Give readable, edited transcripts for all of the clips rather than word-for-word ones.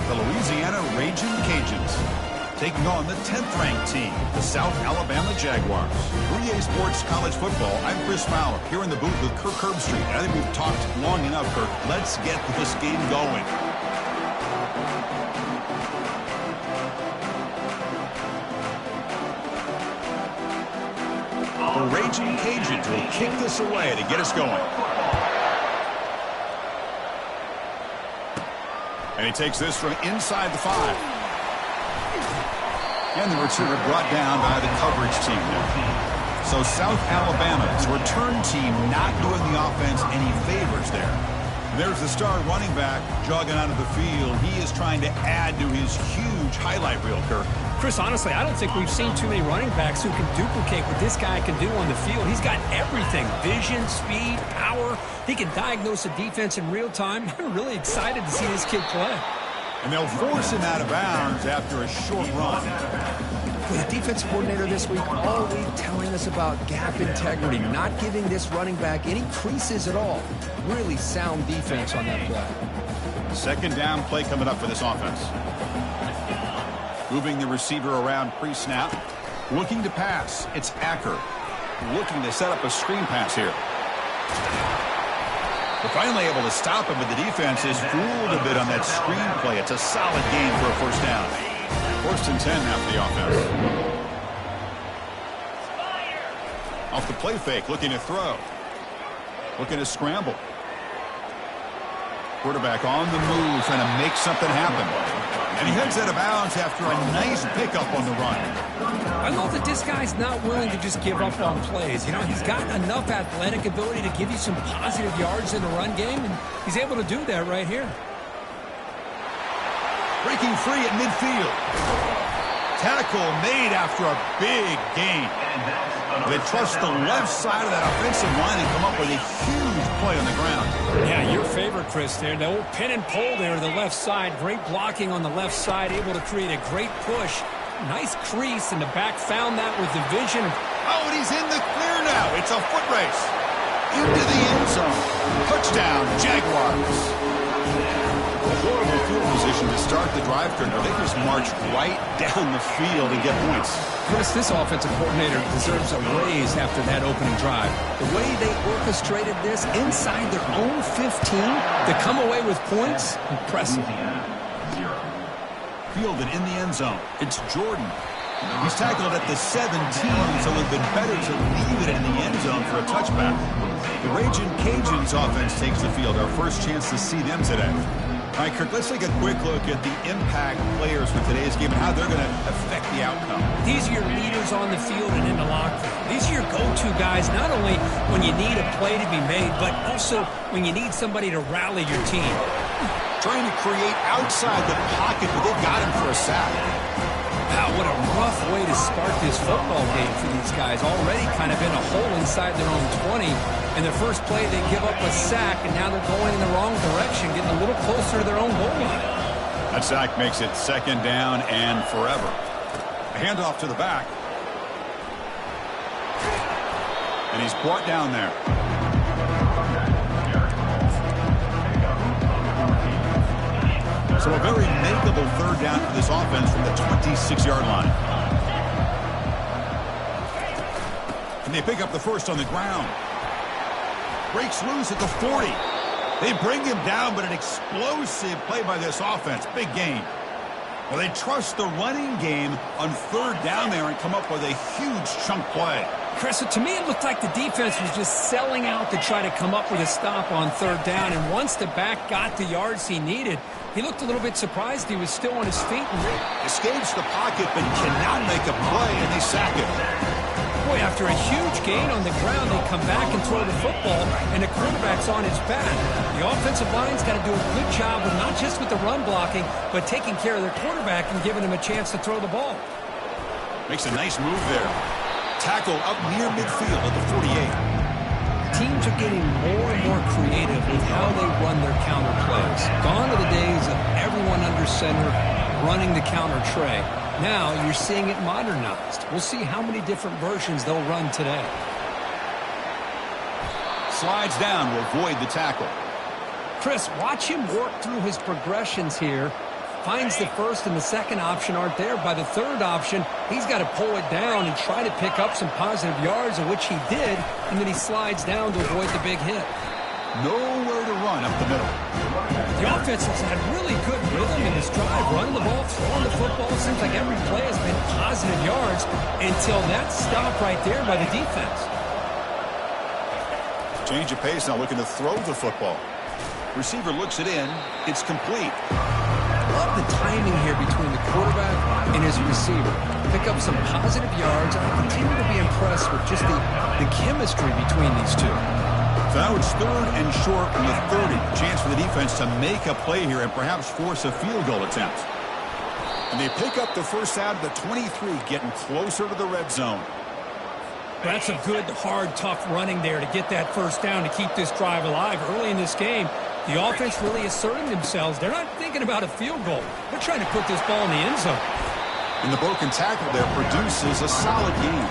the Louisiana Raging Cajuns, taking on the 10th-ranked team, the South Alabama Jaguars. 3A Sports College Football, I'm Chris Fowler, here in the booth with Kirk Herbstreit. I think we've talked long enough, Kirk. Let's get this game going. The Raging Cajuns will kick this away to get us going. And he takes this from inside the 5. And the returner brought down by the coverage team there. So South Alabama's return team not doing the offense any favors there. There's the star running back jogging out of the field. He is trying to add to his huge highlight reel, Kirk. Chris, honestly, I don't think we've seen too many running backs who can duplicate what this guy can do on the field. He's got everything: vision, speed, power. He can diagnose a defense in real time. I'm really excited to see this kid play. And they'll force him out of bounds after a short run. The defensive coordinator this week all week telling us about gap integrity, not giving this running back any creases at all. Really sound defense on that play. Second down play coming up for this offense. Moving the receiver around pre-snap. Looking to pass. It's Acker. Looking to set up a screen pass here. They're finally able to him, but the defense is fooled a bit on that screen play. It's a solid gain for a first down. 1st and 10 now for the offense. Off the play fake, looking to throw. Looking to scramble. Quarterback on the move, trying to make something happen. And he heads out of bounds after a nice pickup on the run. I love that this guy's not willing to just give up on plays. You know, he's got enough athletic ability to give you some positive yards in the run game, and he's able to do that right here. Breaking free at midfield. Tackle made after a big gain. They trust the left side of that offensive line and come up with a huge play on the ground. Yeah, your favorite, Chris, there. The old pin and pull there to the left side. Great blocking on the left side, able to create a great push. Nice crease, and the back found that with the vision. Oh, and he's in the clear now. It's a foot race. Into the end zone. Touchdown, Jaguars. A horrible field position to start the drive, Kirk, but they just march right down the field and get points. Chris, this offensive coordinator deserves a raise after that opening drive. The way they orchestrated this inside their own 15 to come away with points, impressive. Fielded in the end zone. It's Jordan. He's tackled at the 17, so it would have been better to leave it in the end zone for a touchback. The Raging Cajuns offense takes the field. Our first chance to see them today. All right, Kirk, let's take a quick look at the impact players for today's game and how they're going to affect the outcome. These are your leaders on the field and in the locker room. These are your go-to guys, not only when you need a play to be made, but also when you need somebody to rally your team. Trying to create outside the pocket, but they've got him for a sack. Wow, what a rough way to start this football game for these guys. Already kind of in a hole inside their own 20. In their first play, they give up a sack, and now they're going in the wrong direction, getting a little closer to their own goal line. That sack makes it 2nd down and forever. A handoff to the back. And he's brought down there. So a very makeable 3rd down for this offense from the 26-yard line. And they pick up the first on the ground. Breaks loose at the 40. They bring him down, but an explosive play by this offense. Big gain. Well, they trust the running game on 3rd down there and come up with a huge chunk play. Chris, to me, it looked like the defense was just selling out to try to come up with a stop on 3rd down. And once the back got the yards he needed, he looked a little bit surprised. He was still on his feet. Escapes the pocket, but cannot make a play, and they sack him. Boy, after a huge gain on the ground, they come back and throw the football, and the quarterback's on his back. The offensive line's got to do a good job of not just with the run blocking, but taking care of their quarterback and giving him a chance to throw the ball. Makes a nice move there. Tackle up near midfield at the 48. Teams are getting more and more creative with how they run their counter plays. Gone are the days of everyone under center running the counter tray. Now you're seeing it modernized. We'll see how many different versions they'll run today. Slides down will avoid the tackle. Chris, watch him work through his progressions here. finds the first and the second option aren't there. By the third option, he's got to pull it down and try to pick up some positive yards, of which he did, and then he slides down to avoid the big hit. Nowhere to run up the middle. The offense has had really good rhythm in this drive, running the ball, throwing the football. Seems like every play has been positive yards until that stop right there by the defense. Change of pace, now looking to throw the football. Receiver looks it in. It's complete. Love the timing here between the quarterback and his receiver. Pick up some positive yards. I continue to be impressed with just the chemistry between these two. So now it's 3rd and short from the 30. Chance for the defense to make a play here and perhaps force a field goal attempt. And they pick up the first out of the 23, getting closer to the red zone. That's a good, hard, tough running there to get that first down to keep this drive alive. Early in this game, the offense really asserting themselves. They're not thinking about a field goal. They're trying to put this ball in the end zone. And the broken tackle there produces a solid game.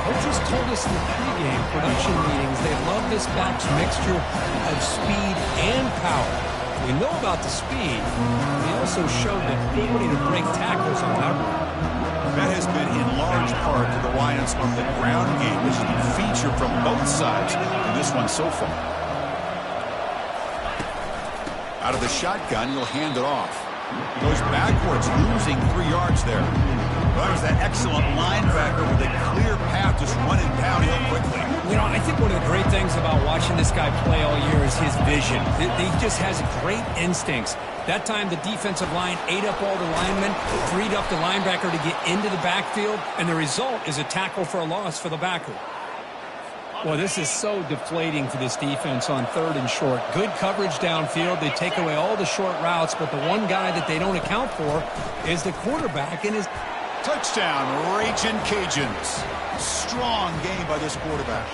Coaches told us in the pregame production meetings they love this back's mixture of speed and power. We know about the speed. They also showed the ability to break tackles on that run. That has been in large part to the reliance on the ground game, which has been featured from both sides in this one so far. Out of the shotgun, he'll hand it off. He goes backwards, losing 3 yards there. That was that excellent linebacker with a clear path just running downhill quickly. You know, I think one of the great things about watching this guy play all year is his vision. He just has great instincts. That time, the defensive line ate up all the linemen, freed up the linebacker to get into the backfield, and the result is a tackle for a loss for the backer. Well, this is so deflating for this defense on 3rd and short. Good coverage downfield. They take away all the short routes, but the one guy that they don't account for is the quarterback and his... Touchdown, Raging Cajuns. Strong game by this quarterback.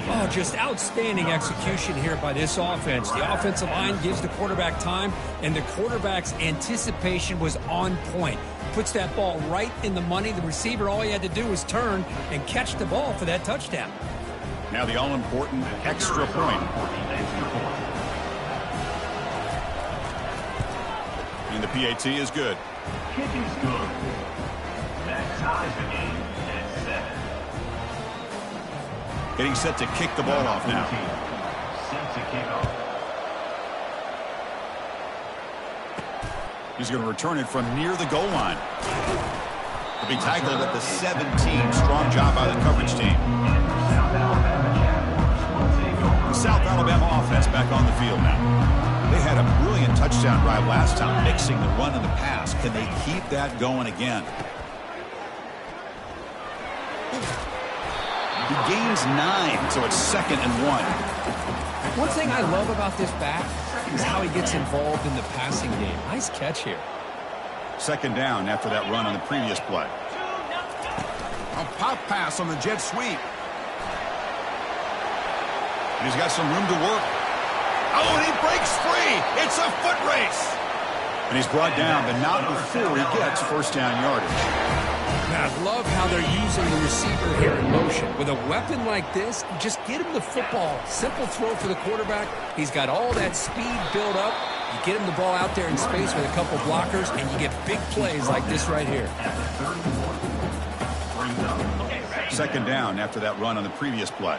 Oh, just outstanding execution here by this offense. The offensive line gives the quarterback time, and the quarterback's anticipation was on point. Puts that ball right in the money. The receiver, all he had to do was turn and catch the ball for that touchdown. Now the all-important extra point. And the PAT is good. Kick is good. That ties the game at 7. Getting set to kick the ball off now. Set to kick off. He's going to return it from near the goal line. He'll be tackled at the 17. Strong job by the coverage team. The South Alabama offense back on the field now. They had a brilliant touchdown drive last time, mixing the run and the pass. Can they keep that going again? He gains 9, so it's 2nd and 1. One thing I love about this back is how he gets involved in the passing game. Nice catch here. 2nd down after that run on the previous play. A pop pass on the jet sweep. And he's got some room to work. Oh, and he breaks free. It's a foot race. And he's brought down, but not before he gets first down yardage. I love how they're using the receiver here in motion. With a weapon like this, just get him the football. Simple throw for the quarterback. He's got all that speed built up. You get him the ball out there in space with a couple blockers, and you get big plays like this right here. 2nd down after that run on the previous play.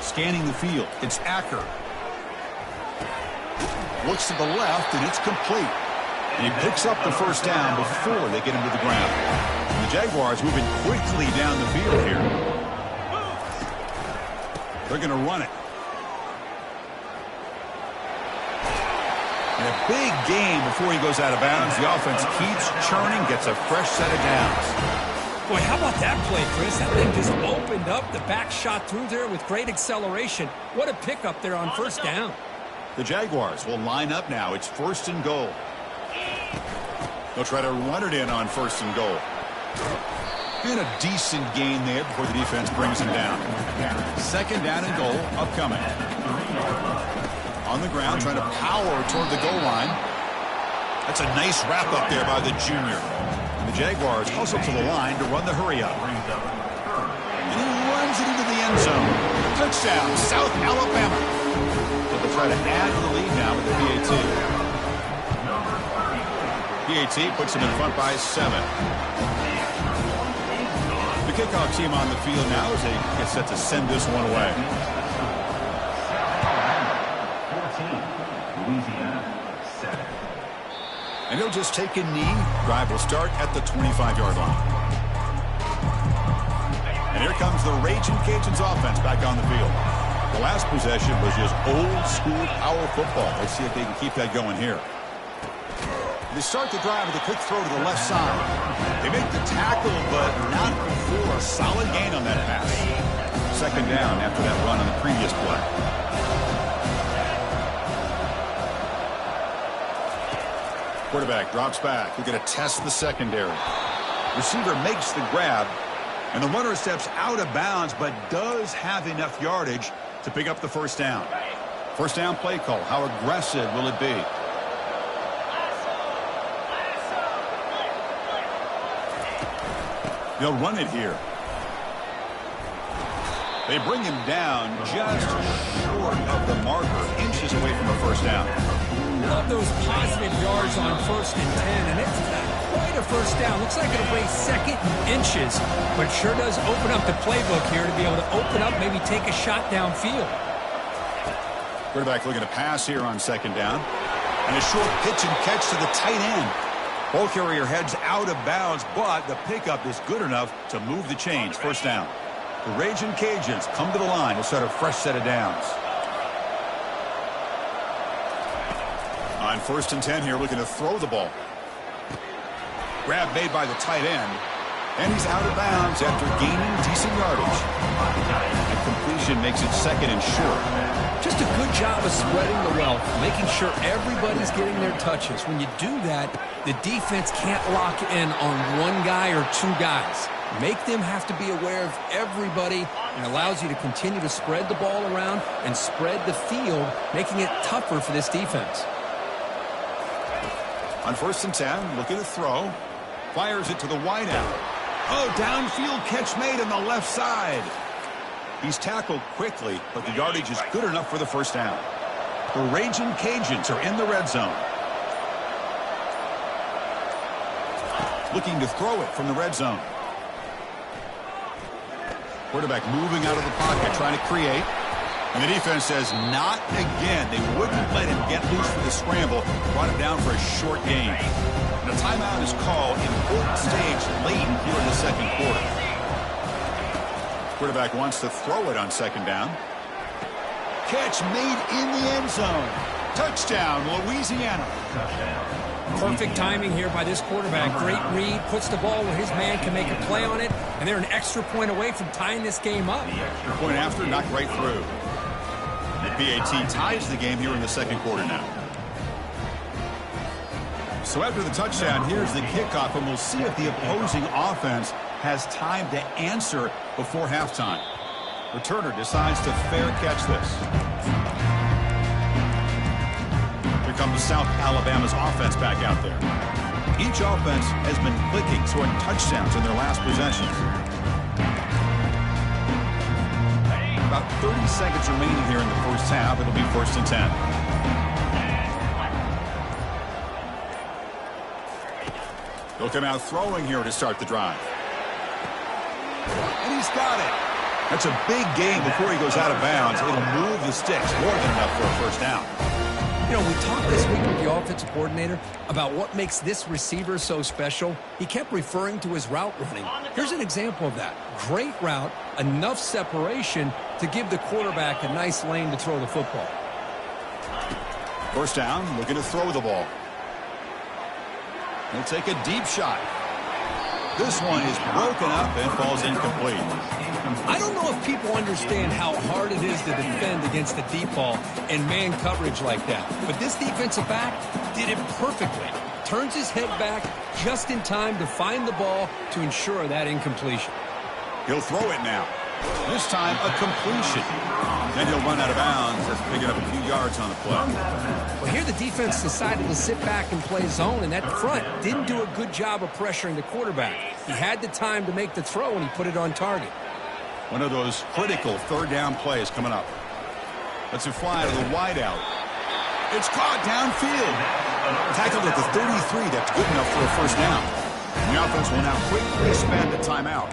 Scanning the field, it's Acker. Looks to the left, and it's complete. And he picks up the first down before they get him to the ground. And the Jaguars moving quickly down the field here. They're going to run it. And a big game before he goes out of bounds. The offense keeps churning, gets a fresh set of downs. Boy, how about that play, Chris? That thing just opened up. The back shot through there with great acceleration. What a pickup there on first down. The Jaguars will line up now. It's 1st and goal. They'll try to run it in on 1st and goal. And a decent gain there before the defense brings him down. 2nd down and goal upcoming. On the ground, trying to power toward the goal line. That's a nice wrap up there by the junior. And the Jaguars hustle to the line to run the hurry up. And he runs it into the end zone. Touchdown, South Alabama. So they'll try to add to the lead now with the PAT. PAT puts him in front by 7. The kickoff team on the field now as they get set to send this one away. 14, Louisiana, 7. And he'll just take a knee. Drive will start at the 25-yard line. And here comes the Raging Cajuns offense back on the field. The last possession was just old-school power football. Let's see if they can keep that going here. They start the drive with a quick throw to the left side. They make the tackle, but not before a solid gain on that pass. Second down after that run on the previous play. Quarterback drops back. We're going to test the secondary. Receiver makes the grab, and the runner steps out of bounds, but does have enough yardage to pick up the first down. First down play call. How aggressive will it be? They'll run it here. They bring him down just short of the marker, inches away from a first down. Love those positive yards on 1st and 10, and it's not quite a first down. Looks like it'll raise second inches, but it sure does open up the playbook here to be able to open up, maybe take a shot downfield. Quarterback looking to pass here on second down. And a short pitch and catch to the tight end. Ball carrier heads out of bounds, but the pickup is good enough to move the chains. First down. The Raging Cajuns come to the line to start a fresh set of downs. On 1st and 10 here, looking to throw the ball. Grab made by the tight end. And he's out of bounds after gaining decent yardage. And completion makes it second and short. Just a good job of spreading the wealth, making sure everybody's getting their touches. When you do that, the defense can't lock in on one guy or two guys. Make them have to be aware of everybody, and allows you to continue to spread the ball around and spread the field, making it tougher for this defense. On 1st and 10, looking to throw. Fires it to the wideout. Oh, downfield catch made on the left side. He's tackled quickly, but the yardage is good enough for the first down. The Raging Cajuns are in the red zone. Looking to throw it from the red zone. Quarterback moving out of the pocket, trying to create. And the defense says, not again. They wouldn't let him get loose for the scramble. Brought him down for a short gain. And a timeout is called. Important stage late here in the second quarter. Quarterback wants to throw it on second down. Catch made in the end zone. Touchdown, Louisiana. Perfect timing here by this quarterback. Great read, puts the ball where his man can make a play on it, and they're an extra point away from tying this game up. Point after, knocked right through. The PAT ties the game here in the second quarter now. So after the touchdown, here's the kickoff, and we'll see if the opposing offense has time to answer before halftime. Returner decides to fair catch this. Here comes South Alabama's offense back out there. Each offense has been clicking, scoring touchdowns in their last possessions. About 30 seconds remaining here in the first half. It'll be 1st and 10. They'll come out throwing here to start the drive. And he's got it. That's a big gain before he goes out of bounds. It'll move the sticks more than enough for a first down. You know, we talked this week with the offensive coordinator about what makes this receiver so special. He kept referring to his route running. Here's an example of that. Great route, enough separation to give the quarterback a nice lane to throw the football. First down, looking to throw the ball. He'll take a deep shot. This one is broken up and falls incomplete. I don't know if people understand how hard it is to defend against the deep ball and man coverage like that. But this defensive back did it perfectly. Turns his head back just in time to find the ball to ensure that incompletion. He'll throw it now. This time a completion. Then he'll run out of bounds. That's picking up a few yards on the play. Well, here the defense decided to sit back and play zone, and that front didn't do a good job of pressuring the quarterback. He had the time to make the throw, and he put it on target. One of those critical third down plays coming up. Let's it fly to the wideout. It's caught downfield. Tackled at the 33. That's good enough for a first down. And the offense will now quickly spend a timeout.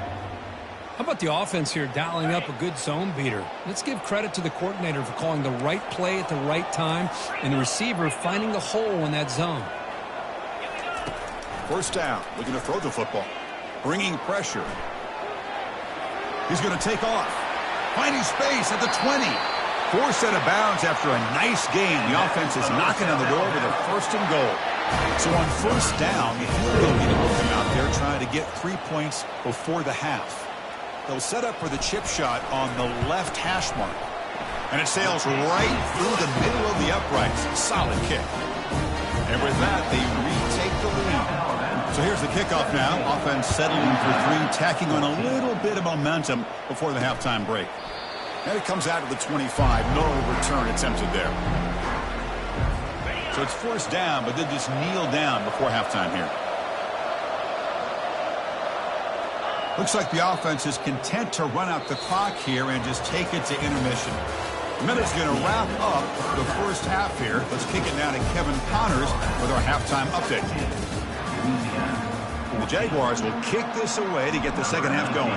How about the offense here dialing up a good zone beater? Let's give credit to the coordinator for calling the right play at the right time and the receiver finding the hole in that zone. First down, looking to throw the football. Bringing pressure. He's going to take off. Finding space at the 20. Forced out of bounds after a nice game. The offense is knocking on the door with a first and goal. So on first down, the field goal unit will come out there trying to get 3 points before the half. They'll set up for the chip shot on the left hash mark. And it sails right through the middle of the uprights. Solid kick. And with that, they retake the lead. So here's the kickoff now. Offense settling for 3, tacking on a little bit of momentum before the halftime break. And it comes out of the 25. No return attempted there. So it's first down, but they just kneel down before halftime here. Looks like the offense is content to run out the clock here and just take it to intermission. Minute's going to wrap up the first half here. Let's kick it down to Kevin Connors with our halftime update. The Jaguars will kick this away to get the second half going.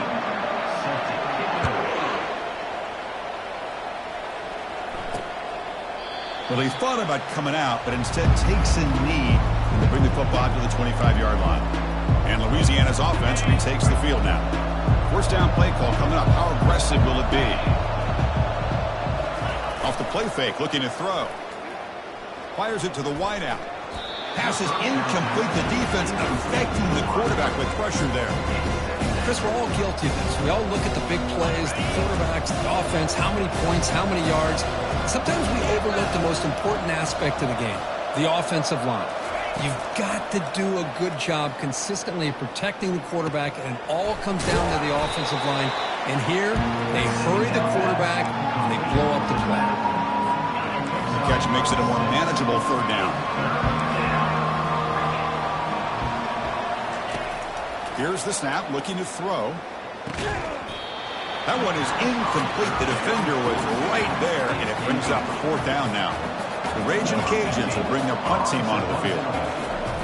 Well, he thought about coming out, but instead takes a knee to bring the football to the 25-yard line. And Louisiana's offense retakes the field now. First down play call coming up. How aggressive will it be? Off the play fake, looking to throw. Fires it to the wideout. Pass is incomplete. The defense affecting the quarterback with pressure there. Chris, we're all guilty of this. We all look at the big plays, the quarterbacks, the offense, how many points, how many yards. Sometimes we overlook the most important aspect of the game, the offensive line. You've got to do a good job consistently protecting the quarterback, and it all comes down to the offensive line. And here, they hurry the quarterback, and they blow up the play. The catch makes it a more manageable third down. Here's the snap, looking to throw. That one is incomplete. The defender was right there, and it brings up fourth down now. The Raging Cajuns will bring their punt team onto the field.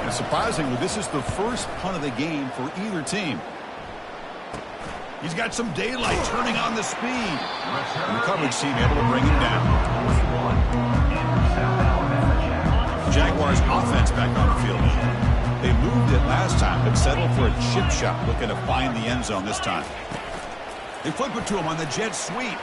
And surprisingly, this is the first punt of the game for either team. He's got some daylight turning on the speed. And the coverage team able to bring him down. Jaguars offense back on the field. They moved it last time, but settled for a chip shot, looking to find the end zone this time. They flip it to him on the jet sweep.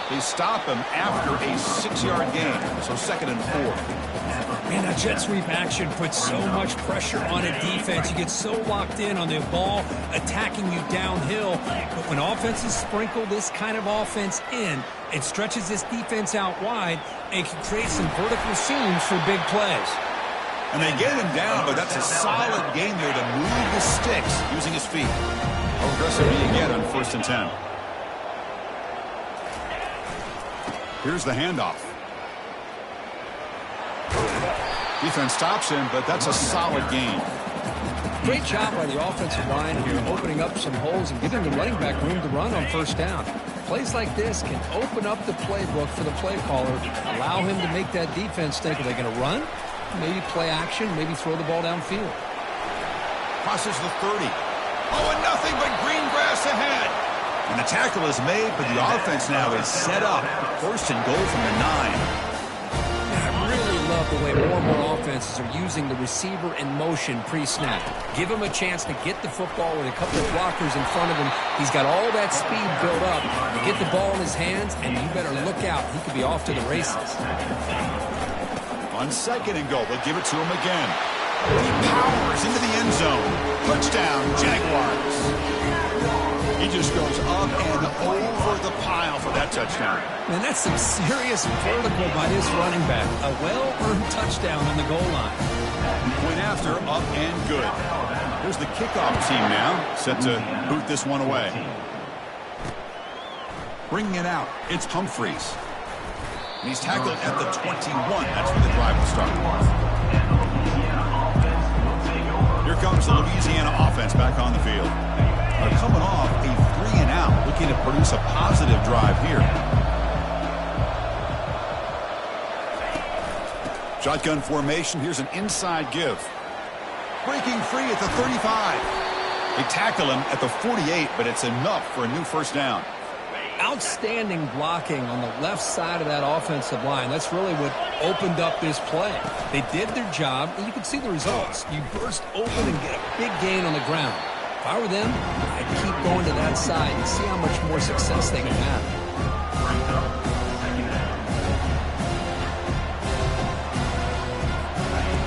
They stop him after a 6-yard gain, so 2nd and 4. Man, that jet sweep action puts so much pressure on a defense. You get so locked in on the ball attacking you downhill. But when offenses sprinkle this kind of offense in, it stretches this defense out wide and can create some vertical seams for big plays. And they get him down, but that's a solid game there to move the sticks using his feet. How aggressive do you get on 1st and 10? Here's the handoff. Defense stops him, but that's a solid game. Great job by the offensive line here, opening up some holes and giving the running back room to run on first down. Plays like this can open up the playbook for the play caller, allow him to make that defense think, are they going to run? Maybe play action, maybe throw the ball downfield. Crosses the 30. Oh, and nothing but green grass ahead. And the tackle is made, but the offense now is set up. 1st and goal from the 9. I really love the way more and more offenses are using the receiver in motion pre-snap. Give him a chance to get the football with a couple of blockers in front of him. He's got all that speed built up. You get the ball in his hands, and you better look out. He could be off to the races. On 2nd and goal, they'll give it to him again. He powers into the end zone. Touchdown, Jaguars. He just goes up and over the pile for that touchdown. Man, that's some serious vertical by this running back. A well-earned touchdown on the goal line. Went after, up and good. Here's the kickoff team now, set to boot this one away. Bringing it out, it's Humphreys. And he's tackled at the 21. That's where the drive will start. Here comes the Louisiana offense back on the field. They're coming off a 3-and-out, looking to produce a positive drive here. Shotgun formation. Here's an inside give. Breaking free at the 35. They tackle him at the 48, but it's enough for a new first down. Outstanding blocking on the left side of that offensive line. That's really what opened up this play. They did their job, and you can see the results. You burst open and get a big gain on the ground. If I were them, I'd keep going to that side and see how much more success they can have.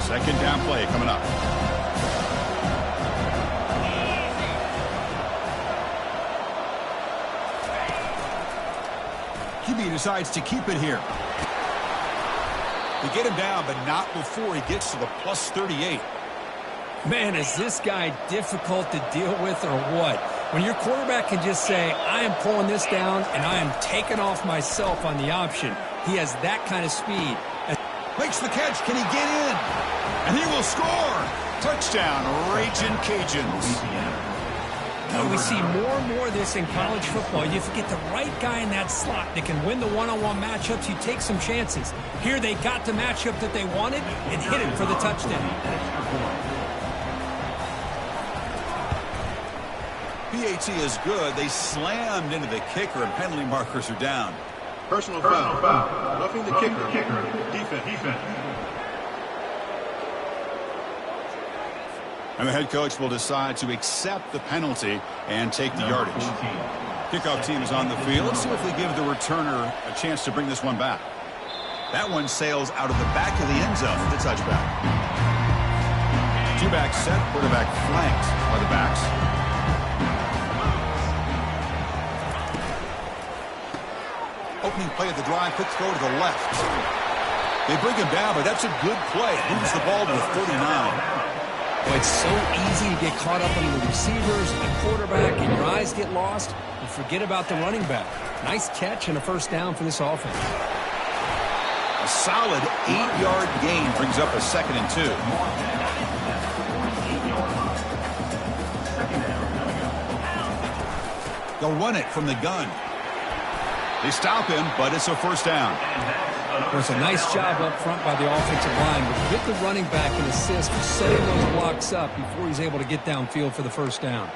Second down play coming up. QB decides to keep it here. They get him down, but not before he gets to the plus 38. Man, is this guy difficult to deal with or what? When your quarterback can just say, I am pulling this down and I am taking off myself on the option. He has that kind of speed. Makes the catch. Can he get in? And he will score. Touchdown, Ragin' Cajuns. We see more and more of this in college football. You get the right guy in that slot that can win the one-on-one matchups. You take some chances. Here they got the matchup that they wanted and hit it for the touchdown. PAT is good. They slammed into the kicker, and penalty markers are down. Personal foul. Roughing the kicker. Defense. And the head coach will decide to accept the penalty and take the yardage. Kickoff team is on the field. Let's see if they give the returner a chance to bring this one back. That one sails out of the back of the end zone for the touchback. Two-back set, quarterback flanked by the backs. Opening play of the drive, quick throw to the left. They bring him down, but that's a good play. Moves the ball to the 49. Well, it's so easy to get caught up on the receivers and the quarterback, and your eyes get lost, and forget about the running back. Nice catch and a first down for this offense. A solid 8-yard gain brings up a 2nd and 2. They'll run it from the gun. They stop him, but it's a first down. Well, it's a nice job up front by the offensive line, but get the running back an assist for setting those blocks up before he's able to get downfield for the first down.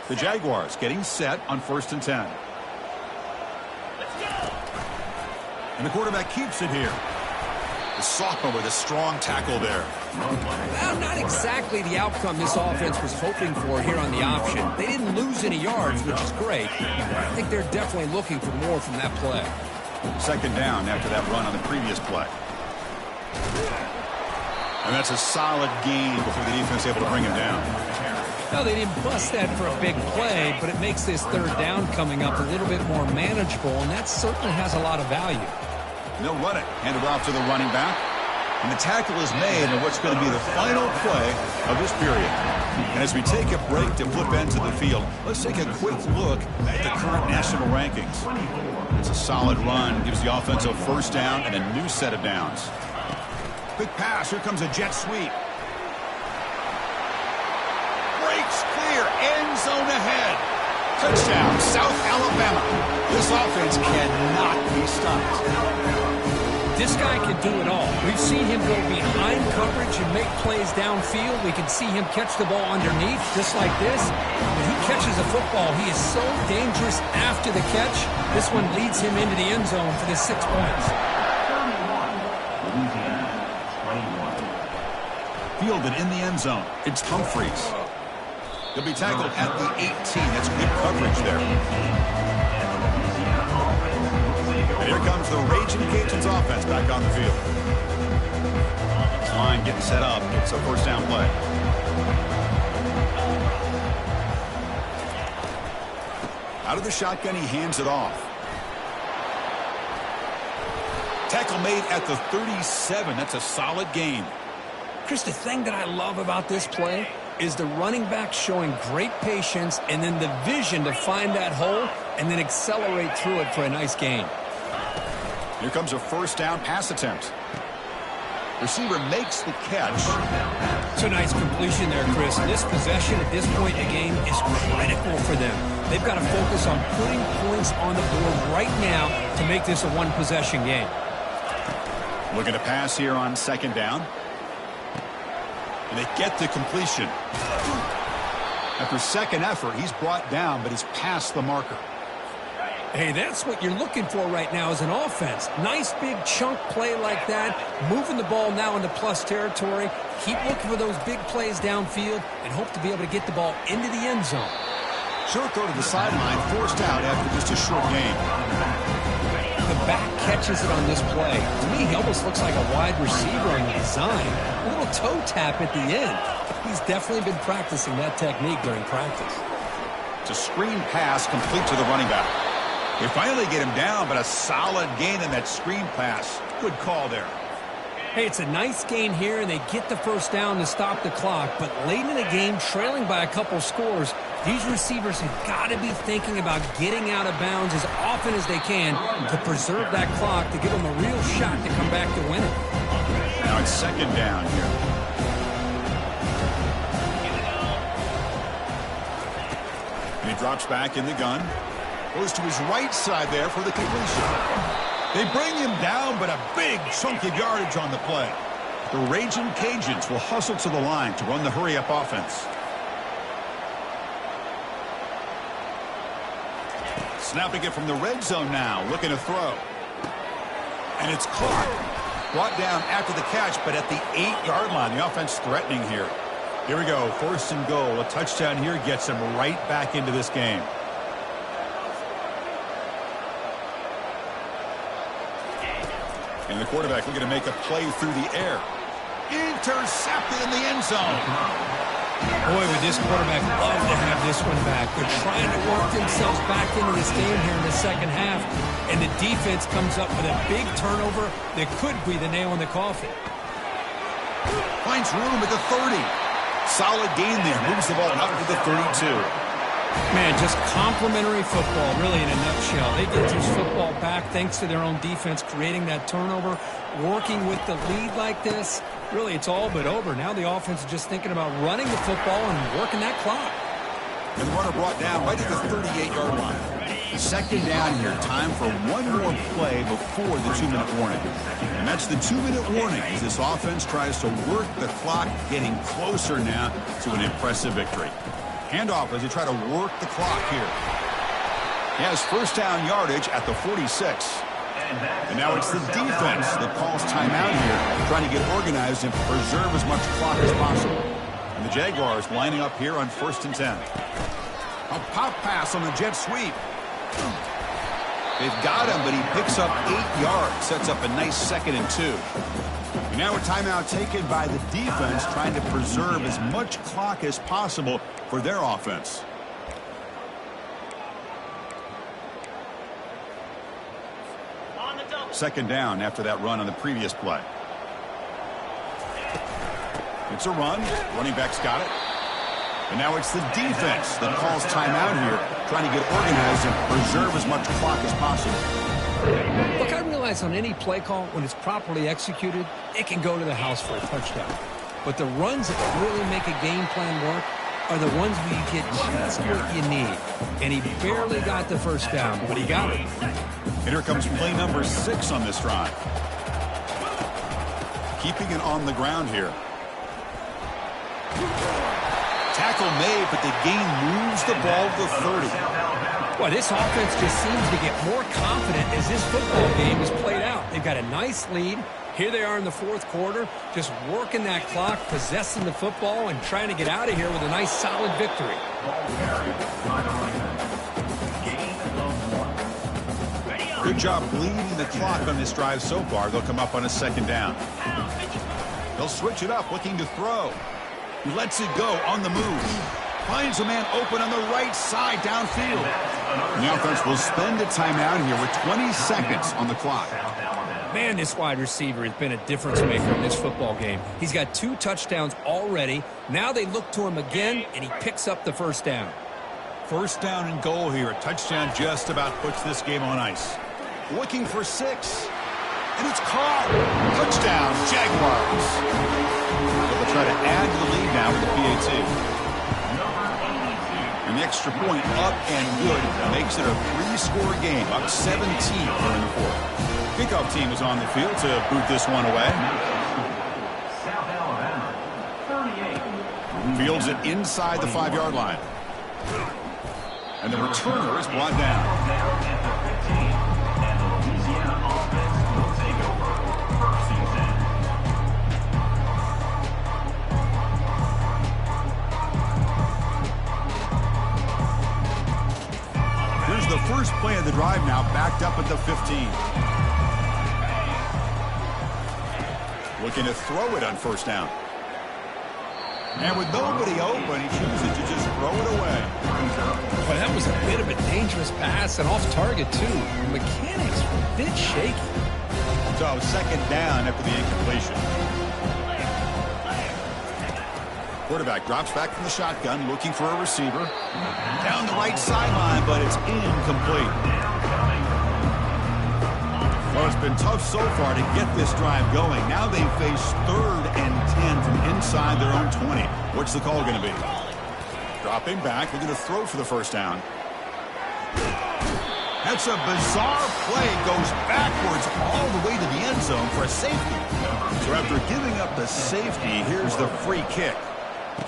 The Jaguars getting set on 1st and 10. And the quarterback keeps it here. The sophomore with a strong tackle there. Well, not exactly the outcome this offense was hoping for here on the option. They didn't lose any yards, which is great. I think they're definitely looking for more from that play. 2nd down after that run on the previous play. And that's a solid gain before the defense is able to bring him down. No, they didn't bust that for a big play, but it makes this 3rd down coming up a little bit more manageable, and that certainly has a lot of value. And they'll run it. Hand it off to the running back. And the tackle is made in what's going to be the final play of this period. And as we take a break to flip into the field, let's take a quick look at the current national rankings. It's a solid run. Gives the offense a first down and a new set of downs. Quick pass. Here comes a jet sweep. Breaks clear. End zone ahead. Touchdown, South Alabama. This offense cannot be stopped. This guy can do it all. We've seen him go behind coverage and make plays downfield. We can see him catch the ball underneath, just like this. When he catches a football, he is so dangerous after the catch. This one leads him into the end zone for the 6 points. Fielded in the end zone. It's Humphreys. He'll be tackled at the 18. That's good coverage there. And here comes the Ragin' Cajuns offense back on the field. Line getting set up. It's a first down play. Out of the shotgun, he hands it off. Tackle made at the 37. That's a solid gain. Chris, the thing that I love about this play is the running back showing great patience and then the vision to find that hole and then accelerate through it for a nice gain. Here comes a first down pass attempt. Receiver makes the catch. It's a nice completion there, Chris. This possession at this point in the game is critical for them. They've got to focus on putting points on the board right now to make this a one-possession game. Looking to pass here on second down. And they get the completion. After second effort, he's brought down, but he's past the marker. Hey, that's what you're looking for right now as an offense. Nice big chunk play like that. Moving the ball now into plus territory. Keep looking for those big plays downfield and hope to be able to get the ball into the end zone. Short throw to the sideline, forced out after just a short gain. The back catches it on this play. To me, he almost looks like a wide receiver on the design. A little toe tap at the end. He's definitely been practicing that technique during practice. It's a screen pass complete to the running back. They finally get him down, but a solid gain in that screen pass. Good call there. Hey, it's a nice gain here, and they get the first down to stop the clock. But late in the game, trailing by a couple scores, these receivers have got to be thinking about getting out of bounds as often as they can to preserve that clock, to give them a real shot to come back to win it. Now it's second down here. And he drops back in the gun. Goes to his right side there for the completion. They bring him down, but a big chunk of yardage on the play. The Raging Cajuns will hustle to the line to run the hurry-up offense. Snapping it from the red zone now, looking to throw. And it's caught. Brought down after the catch, but at the 8-yard line. The offense threatening here. Here we go, first and goal. A touchdown here gets him right back into this game. And the quarterback looking to make a play through the air. Intercepted in the end zone. Boy, would this quarterback love to have this one back. They're trying to work themselves back into this game here in the second half. And the defense comes up with a big turnover that could be the nail in the coffin. Finds room at the 30. Solid gain there. Moves the ball up to the 32. Man, just complimentary football, really, in a nutshell. They get this football back thanks to their own defense, creating that turnover, working with the lead like this. Really, it's all but over. Now the offense is just thinking about running the football and working that clock. And the runner brought down right at the 38-yard line. Second down here. Time for one more play before the 2-minute warning. And that's the 2-minute warning as this offense tries to work the clock, getting closer now to an impressive victory. Handoff as they try to work the clock here. He has first down yardage at the 46. And now it's the defense that calls timeout here, trying to get organized and preserve as much clock as possible. And the Jaguars lining up here on 1st and 10. A pop pass on the jet sweep. They've got him, but he picks up 8 yards, sets up a nice 2nd and 2. And now a timeout taken by the defense, trying to preserve as much clock as possible for their offense. Second down after that run on the previous play. It's a run. Running back's got it. And now it's the defense that calls timeout here, trying to get organized and preserve as much clock as possible. Look, I realize on any play call, when it's properly executed, it can go to the house for a touchdown. But the runs that really make a game plan work are the ones where you get just what you need. And he barely got the first down, but he got it. And here comes play number 6 on this drive. Keeping it on the ground here. Tackle made, but the gain moves the ball to the 30. Well, this offense just seems to get more confident as this football game is played out. They've got a nice lead. Here they are in the 4th quarter, just working that clock, possessing the football, and trying to get out of here with a nice, solid victory. Good job bleeding the clock on this drive so far. They'll come up on a second down. They'll switch it up, looking to throw. He lets it go on the move. Finds a man open on the right side downfield. And the offense will spend a timeout here with 20 seconds on the clock. Man, this wide receiver has been a difference maker in this football game. He's got 2 touchdowns already. Now they look to him again, and he picks up the first down. First down and goal here. A touchdown just about puts this game on ice. Looking for 6. And it's caught. Touchdown, Jaguars. They'll try to add to the lead now with the PAT. And the extra point up and good makes it a 3-score game, up 17 here in the 4th. Kickoff team is on the field to boot this one away. South Alabama, 38. Fields it inside the 5-yard line. And the returner is brought down. Down at the 15. And the Louisiana offense will take over. First and 10. Here's the first play of the drive now, backed up at the 15. Looking to throw it on first down. And with nobody open, he chooses to just throw it away. Well, that was a bit of a dangerous pass and off target, too. The mechanics were a bit shaky. So second down after the incompletion. Quarterback drops back from the shotgun, looking for a receiver. Down the right sideline, but it's incomplete. Well, it's been tough so far to get this drive going. Now they face 3rd and 10 from inside their own 20. What's the call going to be? Dropping back, looking to throw for the first down. That's a bizarre play. Goes backwards all the way to the end zone for a safety. So after giving up the safety, here's the free kick.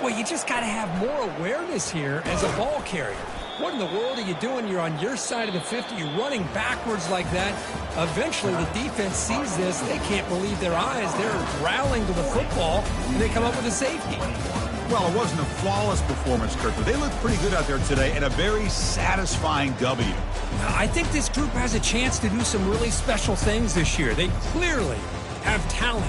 Well, you just got to have more awareness here as a ball carrier. What in the world are you doing? You're on your side of the 50. You're running backwards like that. Eventually, the defense sees this. They can't believe their eyes. They're rallying to the football, and they come up with a safety. Well, it wasn't a flawless performance, Kirk, but they looked pretty good out there today and a very satisfying W. I think this group has a chance to do some really special things this year. They clearly have talent.